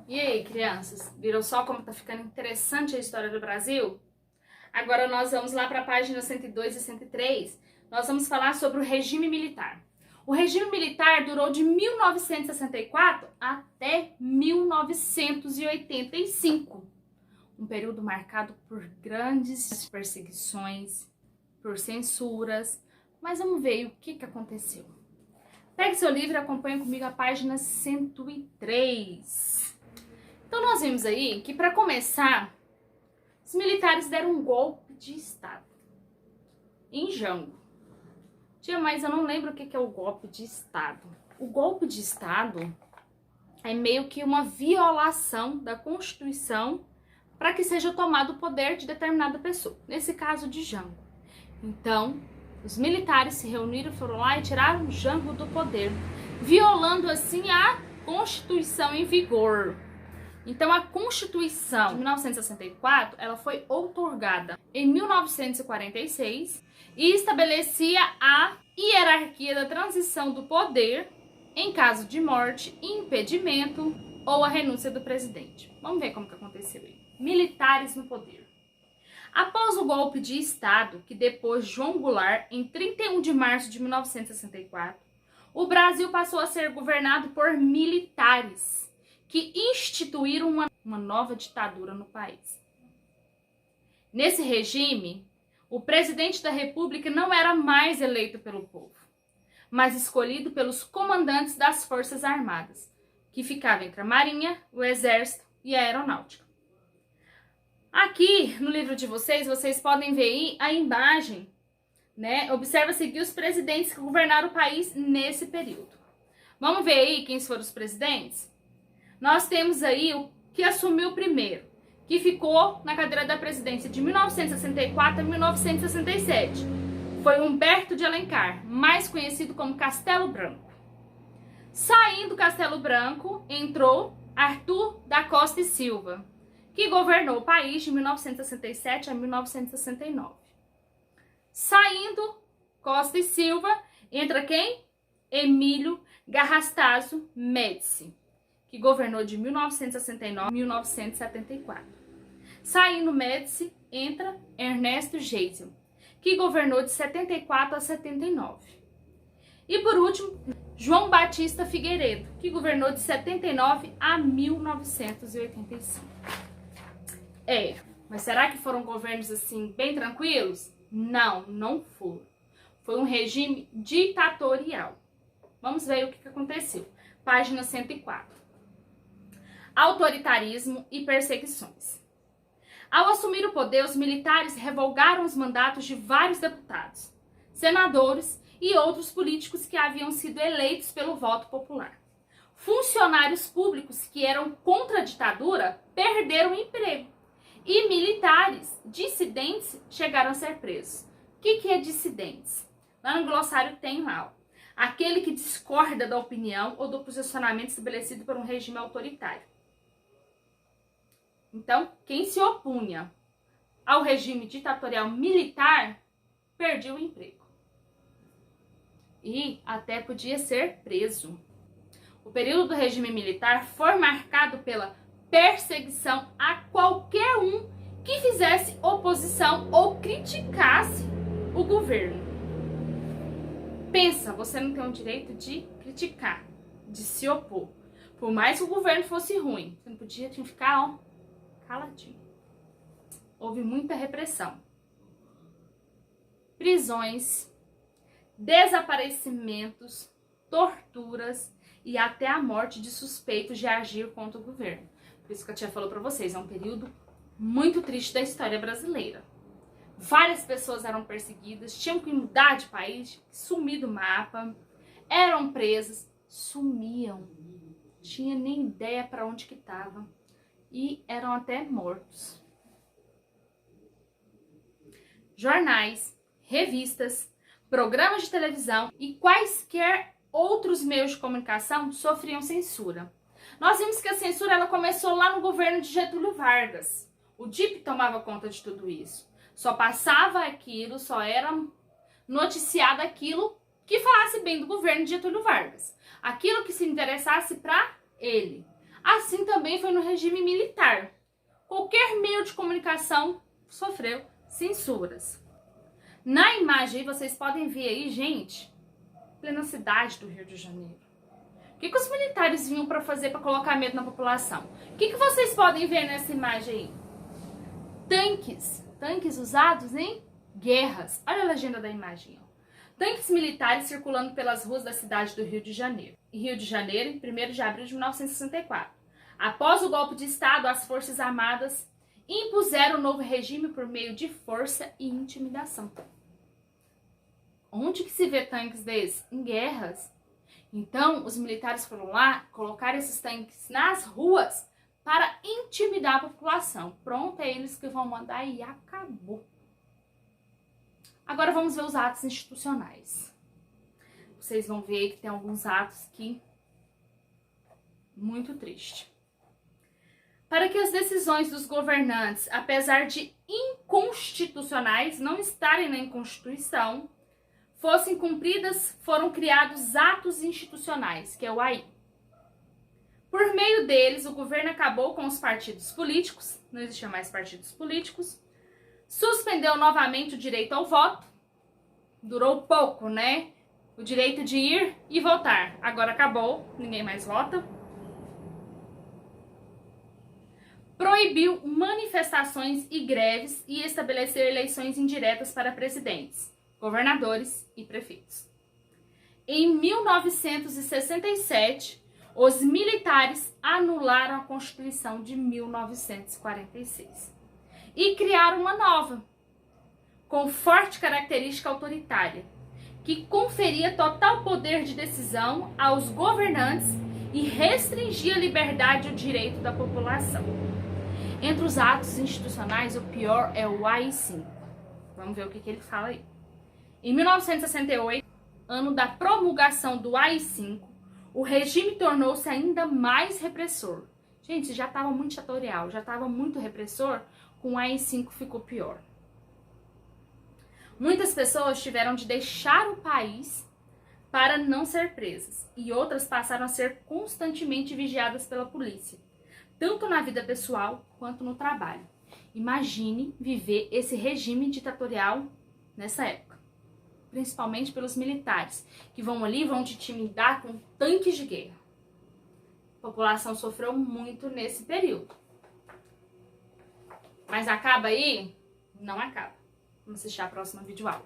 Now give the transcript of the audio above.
E aí, crianças? Viram só como tá ficando interessante a história do Brasil? Agora nós vamos lá para a página 102 e 103. Nós vamos falar sobre o regime militar. O regime militar durou de 1964 até 1985. Um período marcado por grandes perseguições, por censuras. Mas vamos ver o que aconteceu. Pegue seu livro e acompanhe comigo a página 103. Então nós vimos aí que, para começar, os militares deram um golpe de Estado em Jango. Tia, mas eu não lembro o que é o golpe de Estado. O golpe de Estado é meio que uma violação da Constituição para que seja tomado o poder de determinada pessoa. Nesse caso de Jango. Então, os militares se reuniram, foram lá e tiraram Jango do poder, violando assim a Constituição em vigor. Então, a Constituição de 1964, ela foi outorgada em 1946 e estabelecia a hierarquia da transição do poder em caso de morte, impedimento ou a renúncia do presidente. Vamos ver como que aconteceu aí. Militares no poder. Após o golpe de Estado que depôs João Goulart em 31 de março de 1964, o Brasil passou a ser governado por militares que instituíram uma nova ditadura no país. Nesse regime, o presidente da República não era mais eleito pelo povo, mas escolhido pelos comandantes das Forças Armadas, que ficavam entre a Marinha, o Exército e a Aeronáutica. Aqui no livro de vocês podem ver aí a imagem, né? Observa-se aqui os presidentes que governaram o país nesse período. Vamos ver aí quem foram os presidentes? Nós temos aí o que assumiu primeiro, que ficou na cadeira da presidência de 1964 a 1967. Foi Humberto de Alencar, mais conhecido como Castelo Branco. Saindo Castelo Branco, entrou Arthur da Costa e Silva, que governou o país de 1967 a 1969. Saindo Costa e Silva, entra quem? Emílio Garrastazu Médici, que governou de 1969 a 1974. Saindo Médici, entra Ernesto Geisel, que governou de 74 a 79. E por último, João Batista Figueiredo, que governou de 79 a 1985. Mas será que foram governos assim bem tranquilos? Não, não foram. Foi um regime ditatorial. Vamos ver o que aconteceu. Página 104. Autoritarismo e perseguições. Ao assumir o poder, os militares revogaram os mandatos de vários deputados, senadores e outros políticos que haviam sido eleitos pelo voto popular. Funcionários públicos que eram contra a ditadura perderam o emprego e militares dissidentes chegaram a ser presos. O que é dissidentes? Lá no glossário tem lá, aquele que discorda da opinião ou do posicionamento estabelecido por um regime autoritário. Então, quem se opunha ao regime ditatorial militar perdia o emprego. E até podia ser preso. O período do regime militar foi marcado pela perseguição a qualquer um que fizesse oposição ou criticasse o governo. Pensa, você não tem o direito de criticar, de se opor. Por mais que o governo fosse ruim, você não podia ficar, caladinho. Houve muita repressão. Prisões, desaparecimentos, torturas e até a morte de suspeitos de agir contra o governo. Por isso que a tia falou para vocês, é um período muito triste da história brasileira. Várias pessoas eram perseguidas, tinham que mudar de país, sumir do mapa, eram presas, sumiam, tinha nem ideia para onde que estavam e eram até mortos. Jornais, revistas, programas de televisão e quaisquer outros meios de comunicação sofriam censura. Nós vimos que a censura ela começou lá no governo de Getúlio Vargas. O DIP tomava conta de tudo isso. Só passava aquilo, só era noticiado aquilo que falasse bem do governo de Getúlio Vargas. Aquilo que se interessasse para ele. Assim também foi no regime militar. Qualquer meio de comunicação sofreu censuras. Na imagem aí, vocês podem ver aí, gente, plena cidade do Rio de Janeiro. O que os militares vinham para fazer para colocar medo na população? O que vocês podem ver nessa imagem aí? Tanques usados em guerras. Olha a legenda da imagem, ó. Tanques militares circulando pelas ruas da cidade do Rio de Janeiro. Em Rio de Janeiro, em 1º de abril de 1964. Após o golpe de Estado, as Forças Armadas impuseram um novo regime por meio de força e intimidação. Onde que se vê tanques desses? Em guerras. Então, os militares foram lá colocar esses tanques nas ruas para intimidar a população. Pronto, é eles que vão mandar e acabou. Agora vamos ver os atos institucionais. Vocês vão ver que tem alguns atos que... muito triste. Para que as decisões dos governantes, apesar de inconstitucionais, não estarem na Constituição, fossem cumpridas, foram criados atos institucionais, que é o AI. Por meio deles, o governo acabou com os partidos políticos, não existiam mais partidos políticos, suspendeu novamente o direito ao voto, durou pouco, né? O direito de ir e votar, agora acabou, ninguém mais vota. Proibiu manifestações e greves e estabeleceu eleições indiretas para presidentes, governadores e prefeitos. Em 1967, os militares anularam a Constituição de 1946 e criaram uma nova, com forte característica autoritária, que conferia total poder de decisão aos governantes e restringia a liberdade e o direito da população. Entre os atos institucionais, o pior é o AI-5. Vamos ver o que ele fala aí. Em 1968, ano da promulgação do AI-5, o regime tornou-se ainda mais repressor. Gente, já estava muito ditatorial, já estava muito repressor, com o AI-5 ficou pior. Muitas pessoas tiveram de deixar o país para não ser presas, e outras passaram a ser constantemente vigiadas pela polícia, tanto na vida pessoal quanto no trabalho. Imagine viver esse regime ditatorial nessa época, principalmente pelos militares, que vão ali e vão te intimidar com tanques de guerra. A população sofreu muito nesse período. Mas acaba aí? Não acaba. Vamos assistir a próxima videoaula.